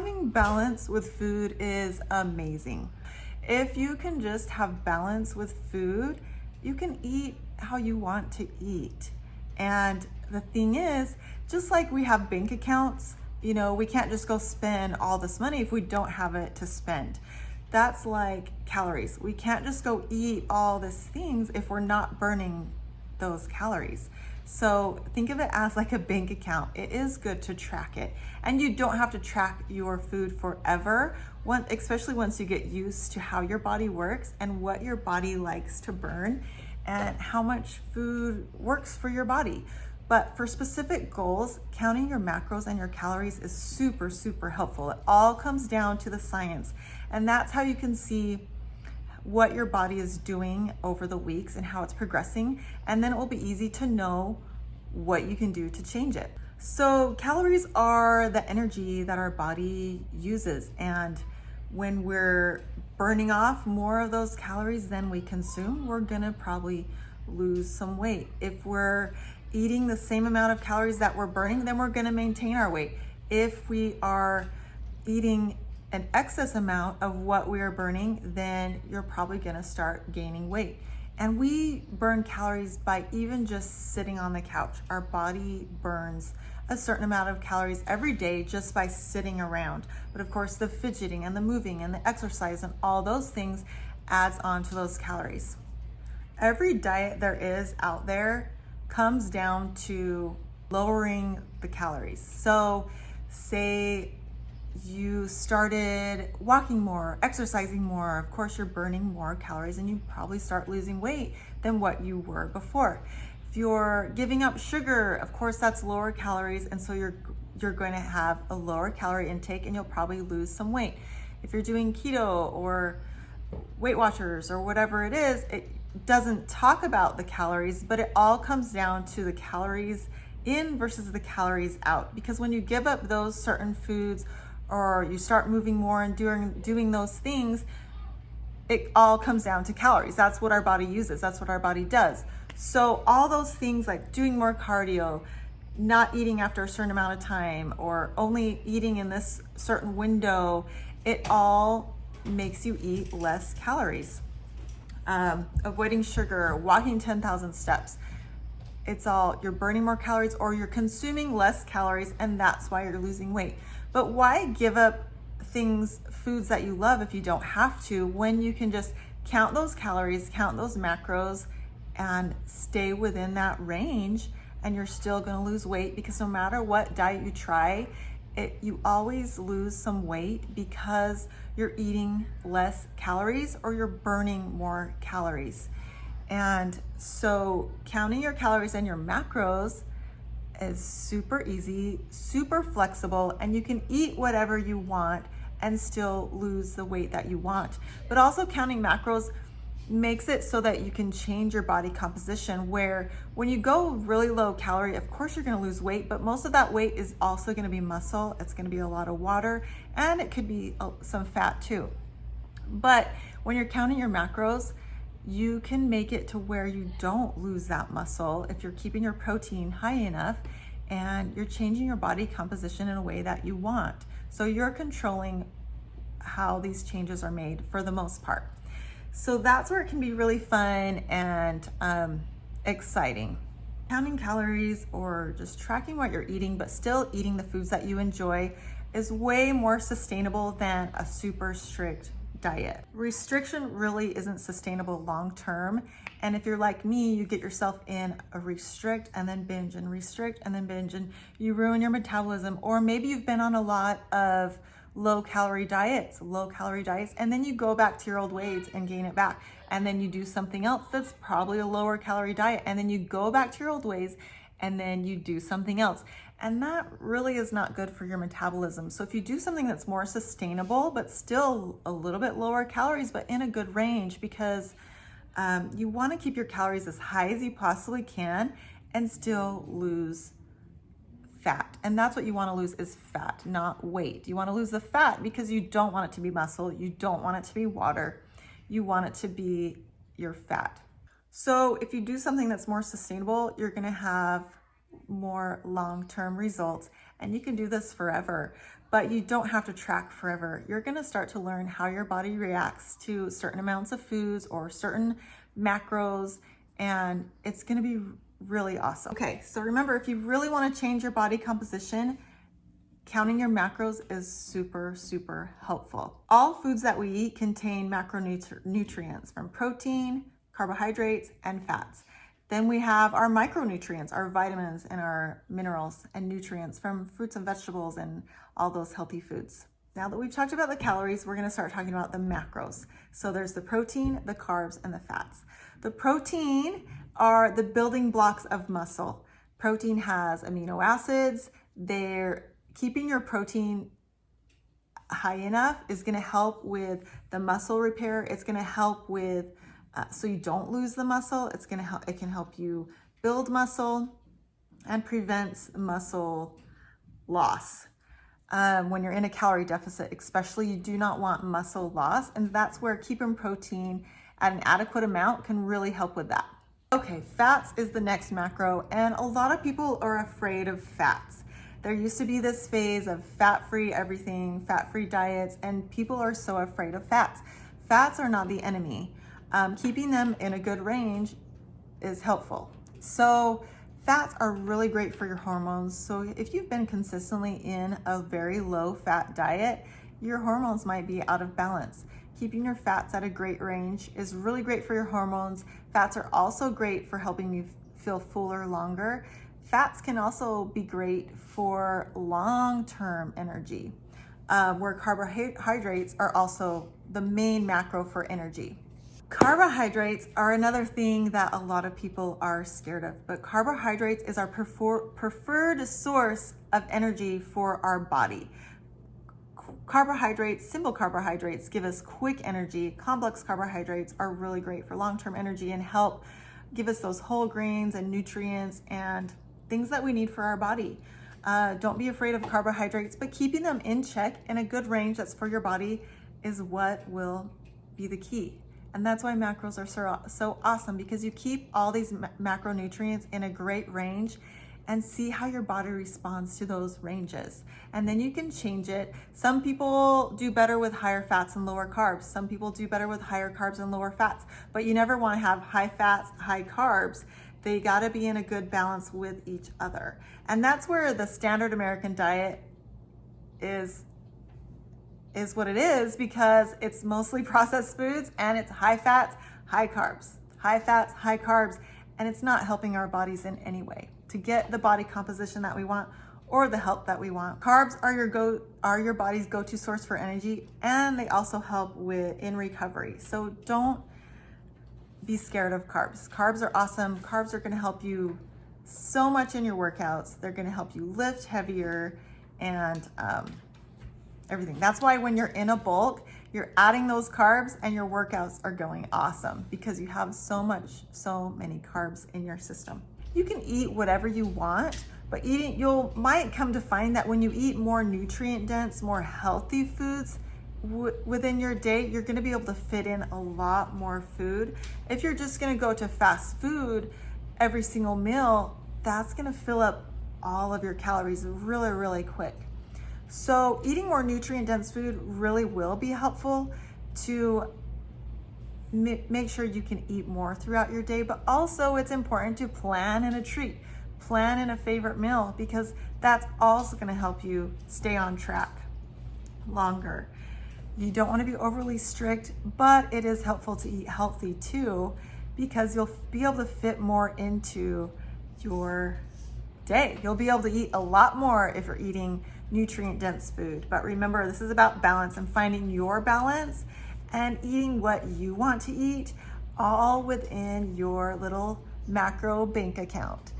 having balance with food is amazing. If you can just have balance with food, you can eat how you want to eat. And the thing is, just like we have bank accounts, we can't just go spend all this money if we don't have it to spend. That's like calories. We can't just go eat all these things if we're not burning those calories. So think of it as like a bank account. It is good to track it. And you don't have to track your food forever, especially once you get used to how your body works and what your body likes to burn and how much food works for your body. But for specific goals, counting your macros and your calories is super, super helpful. It all comes down to the science. And that's how you can see what your body is doing over the weeks and how it's progressing. And then it will be easy to know what you can do to change it. So calories are the energy that our body uses. And when we're burning off more of those calories than we consume, we're gonna probably lose some weight. If we're eating the same amount of calories that we're burning, then we're gonna maintain our weight. If we are eating an excess amount of what we are burning, then you're probably gonna start gaining weight. And we burn calories by even just sitting on the couch. Our body burns a certain amount of calories every day just by sitting around. But of course, the fidgeting and the moving and the exercise and all those things adds on to those calories. Every diet there is out there comes down to lowering the calories. So say you started walking more, exercising more, of course you're burning more calories and you probably start losing weight than what you were before. If you're giving up sugar, of course that's lower calories, and so you're going to have a lower calorie intake and you'll probably lose some weight. If you're doing keto or Weight Watchers or whatever it is, it doesn't talk about the calories, but it all comes down to the calories in versus the calories out. Because when you give up those certain foods or you start moving more and doing those things, it all comes down to calories. That's what our body uses. That's what our body does. So all those things like doing more cardio, not eating after a certain amount of time, or only eating in this certain window, it all makes you eat less calories. Avoiding sugar, walking 10,000 steps. It's all, you're burning more calories or you're consuming less calories, and that's why you're losing weight. But why give up foods that you love if you don't have to, when you can just count those calories, count those macros, and stay within that range, and you're still gonna lose weight? Because no matter what diet you try, you always lose some weight because you're eating less calories or you're burning more calories. And so counting your calories and your macros is super easy, super flexible, and you can eat whatever you want and still lose the weight that you want. But also counting macros makes it so that you can change your body composition, where when you go really low calorie, of course you're going to lose weight, but most of that weight is also going to be muscle. It's going to be a lot of water, and it could be some fat too. But when you're counting your macros, you can make it to where you don't lose that muscle if you're keeping your protein high enough and you're changing your body composition in a way that you want. So you're controlling how these changes are made for the most part. So that's where it can be really fun and exciting. Counting calories or just tracking what you're eating, but still eating the foods that you enjoy, is way more sustainable than a super strict diet. Restriction really isn't sustainable long term. And if you're like me, you get yourself in a restrict and then binge and restrict and then binge, and you ruin your metabolism. Or maybe you've been on a lot of low calorie diets, and then you go back to your old ways and gain it back. And then you do something else that's probably a lower calorie diet, and then you go back to your old ways, and then you do something else. And that really is not good for your metabolism. So if you do something that's more sustainable, but still a little bit lower calories, but in a good range, because you want to keep your calories as high as you possibly can and still lose fat. And that's what you want to lose, is fat, not weight. You want to lose the fat because you don't want it to be muscle. You don't want it to be water. You want it to be your fat. So if you do something that's more sustainable, you're going to have more long-term results, and you can do this forever. but you don't have to track forever. You're gonna start to learn how your body reacts to certain amounts of foods or certain macros, and it's gonna be really awesome. Okay, so remember, if you really wanna change your body composition, counting your macros is super, super helpful. All foods that we eat contain macronutrients from protein, carbohydrates, and fats. Then we have our micronutrients, our vitamins and our minerals and nutrients from fruits and vegetables and all those healthy foods. Now that we've talked about the calories, we're gonna start talking about the macros. So there's the protein, the carbs, and the fats. The protein are the building blocks of muscle. Protein has amino acids. Keeping your protein high enough is gonna help with the muscle repair. It's gonna help with so you don't lose the muscle. It can help you build muscle and prevents muscle loss. When you're in a calorie deficit, especially, you do not want muscle loss. And that's where keeping protein at an adequate amount can really help with that. Okay, fats is the next macro. And a lot of people are afraid of fats. There used to be this phase of fat-free everything, fat-free diets, and people are so afraid of fats. Fats are not the enemy. Keeping them in a good range is helpful. So fats are really great for your hormones. So if you've been consistently in a very low fat diet, your hormones might be out of balance. Keeping your fats at a great range is really great for your hormones. Fats are also great for helping you feel fuller longer. Fats can also be great for long-term energy, where carbohydrates are also the main macro for energy. Carbohydrates are another thing that a lot of people are scared of, but carbohydrates is our preferred source of energy for our body. Carbohydrates, simple carbohydrates, give us quick energy. Complex carbohydrates are really great for long-term energy and help give us those whole grains and nutrients and things that we need for our body. Don't be afraid of carbohydrates, but keeping them in check in a good range that's for your body is what will be the key. And that's why macros are so awesome, because you keep all these macronutrients in a great range and see how your body responds to those ranges. And then you can change it. Some people do better with higher fats and lower carbs. Some people do better with higher carbs and lower fats, but you never want to have high fats, high carbs. They got to be in a good balance with each other. And that's where the standard American diet is what it is, because it's mostly processed foods and it's high fats, high carbs, high fats, high carbs, and it's not helping our bodies in any way to get the body composition that we want or the health that we want. Carbs are your body's go-to source for energy, and they also help in recovery. So don't be scared of carbs. Carbs are awesome. Carbs are going to help you so much in your workouts. They're going to help you lift heavier and everything. That's why when you're in a bulk, you're adding those carbs and your workouts are going awesome, because you have so many carbs in your system. You can eat whatever you want, but you might come to find that when you eat more nutrient dense, more healthy foods within your day, you're going to be able to fit in a lot more food. If you're just going to go to fast food every single meal, that's going to fill up all of your calories really, really quick. So eating more nutrient dense food really will be helpful to make sure you can eat more throughout your day, but also it's important to plan in a treat, plan in a favorite meal, because that's also going to help you stay on track longer. You don't want to be overly strict, but it is helpful to eat healthy too, because you'll be able to fit more into your day. You'll be able to eat a lot more if you're eating nutrient dense food. But remember, this is about balance and finding your balance and eating what you want to eat, all within your little macro bank account.